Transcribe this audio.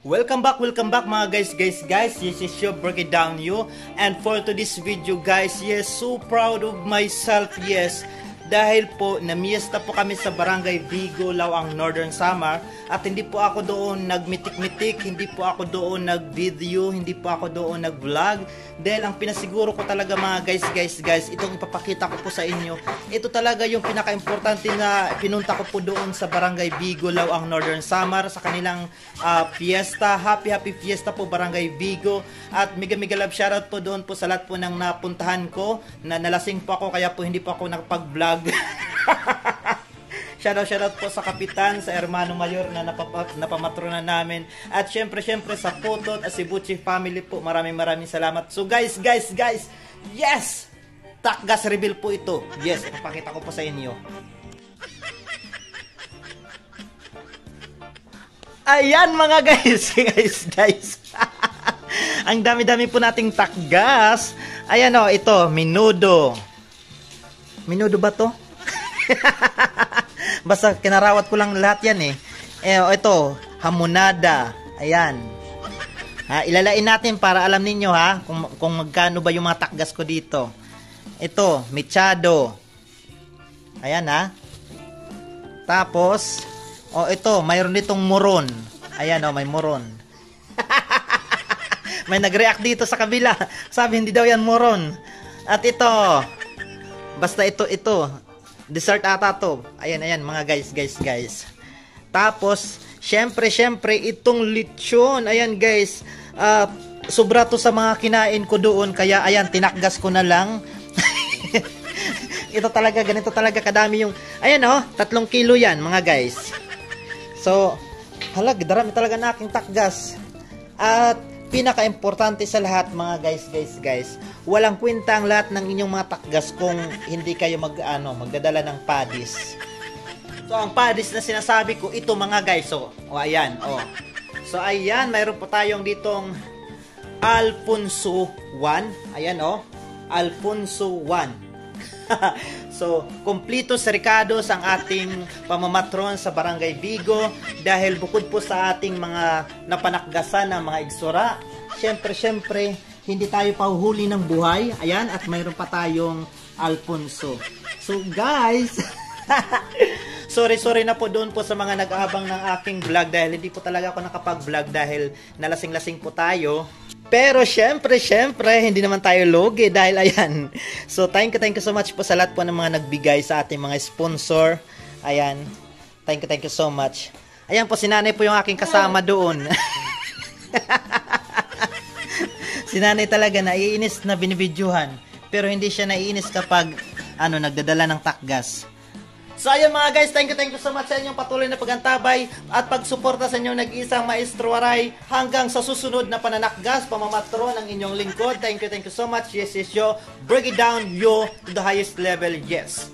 Welcome back mga guys. This is your Break It Down You. And for today's video guys, yes, so proud of myself, yes. Dahil po, namiesta po kami sa Barangay Vigo, Lawang, Northern Samar. At hindi po ako doon nagmitik-mitik, hindi po ako doon nag-video, hindi po ako doon nag-vlog. Dahil ang pinasiguro ko talaga mga guys, itong ipapakita ko po sa inyo. Ito talaga yung pinaka-importante na pinunta ko po doon sa Barangay Vigo, Lawang, Northern Samar sa kanilang fiesta. Happy fiesta po Barangay Vigo. At mega love shoutout po doon po sa lahat po ng napuntahan ko. Na nalasing po ako kaya po hindi po ako nakapag-vlog. Shoutout po sa kapitan, sa Hermano Mayor na napamatronan namin. At syempre sa Putot at si Bucci family po. Maraming salamat. So guys, yes! Takgas reveal po ito. Yes, ipapakita ko po sa inyo. Ayan mga guys. Ang dami po nating takgas. Ayan o, ito, menudo. Menudo ba to? Basta kinarawat ko lang lahat yan eh. Ito, hamonada. Ayan. Ilalain natin para alam ninyo ha, kung magkano ba yung mga takgas ko dito. Ito, mechado. Ayan ha. Tapos, ito, mayroon ditong moron. Ayan may moron. May nag-react dito sa kabila. Sabi hindi daw yan moron. At ito, basta ito. Dessert ata to. Ayan mga guys. Tapos, syempre itong lechon. Ayan guys. Sobra to sa mga kinain ko doon. Kaya ayan, tinakgas ko na lang. Ito talaga, ganito talaga kadami yung... Ayan 3 kilo yan mga guys. So, darami talaga na aking takgas. At pinaka-importante sa lahat mga guys, walang kwenta ang lahat ng inyong mga takgas kung hindi kayo magdadala ng padis. So ang padis na sinasabi ko, ito mga guys, ayan. So ayan, mayroon po tayong ditong Alfonso 1. Ayan Alfonso 1. So, kumplito sa Ricados ang ating pamamatron sa Barangay Vigo dahil bukod po sa ating mga napanakgasan ng mga igsura, syempre, hindi tayo pahuhuli ng buhay. Ayan, at mayroon pa tayong Alfonso. So, guys, sorry na po doon po sa mga nag-aabang ng aking vlog dahil hindi po talaga ako nakapag-vlog dahil nalasing-lasing po tayo. Pero syempre, hindi naman tayo logi dahil ayan. So, thank you so much po sa lahat po ng mga nagbigay sa ating mga sponsor. Ayan. Thank you so much. Ayan po, si nanay po yung aking kasama doon. Si nanay talaga naiinis na binibidyuhan. Pero hindi siya naiinis kapag nagdadala ng takgas. So ayun mga guys, thank you so much sa inyong patuloy na pagantabay at pagsuporta sa inyong nag-iisang Maestro Waray hanggang sa susunod na pananakgas, pamamatro ng inyong lingkod. Thank you so much. Yes, yo, break it down you to the highest level. Yes.